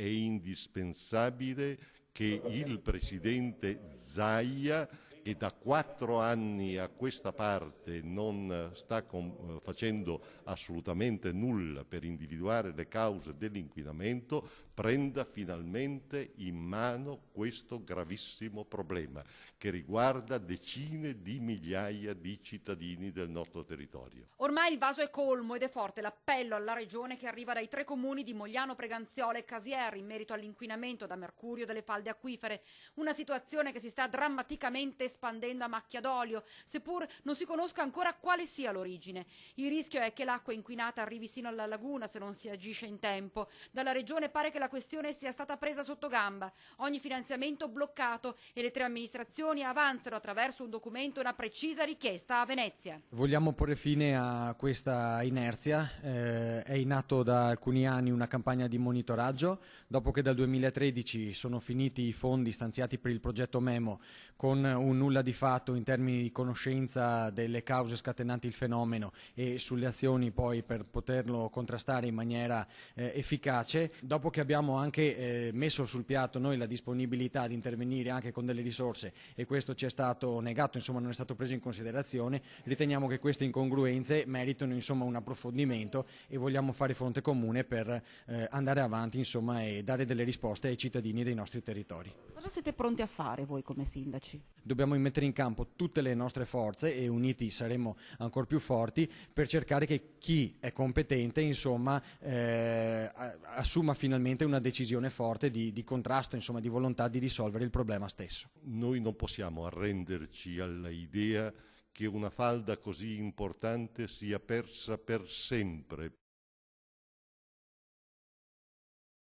è indispensabile che il Presidente Zaia, che da 4 anni a questa parte non sta facendo assolutamente nulla per individuare le cause dell'inquinamento, prenda finalmente in mano questo gravissimo problema che riguarda decine di migliaia di cittadini del nostro territorio. Ormai il vaso è colmo ed è forte l'appello alla Regione che arriva dai 3 comuni di Mogliano, Preganziola e Casieri in merito all'inquinamento da mercurio delle falde acquifere, una situazione che si sta drammaticamente espandendo a macchia d'olio, seppur non si conosca ancora quale sia l'origine. Il rischio è che l'acqua inquinata arrivi sino alla laguna se non si agisce in tempo. Dalla Regione pare che la questione sia stata presa sotto gamba, ogni finanziamento bloccato e le 3 amministrazioni avanzano attraverso un documento una precisa richiesta a Venezia. Vogliamo porre fine a questa inerzia, è in atto da alcuni anni una campagna di monitoraggio, dopo che dal 2013 sono finiti i fondi stanziati per il progetto Memo con un nulla di fatto in termini di conoscenza delle cause scatenanti il fenomeno e sulle azioni poi per poterlo contrastare in maniera efficace, dopo che abbiamo anche messo sul piatto noi la disponibilità di intervenire anche con delle risorse e questo ci è stato negato, insomma non è stato preso in considerazione, riteniamo che queste incongruenze meritano insomma un approfondimento e vogliamo fare fronte comune per andare avanti insomma e dare delle risposte ai cittadini dei nostri territori. Cosa siete pronti a fare voi come sindaci? Dobbiamo mettere in campo tutte le nostre forze e uniti saremo ancora più forti per cercare che chi è competente insomma assuma finalmente una decisione forte di contrasto, insomma di volontà di risolvere il problema stesso. Noi non possiamo arrenderci all'idea che una falda così importante sia persa per sempre.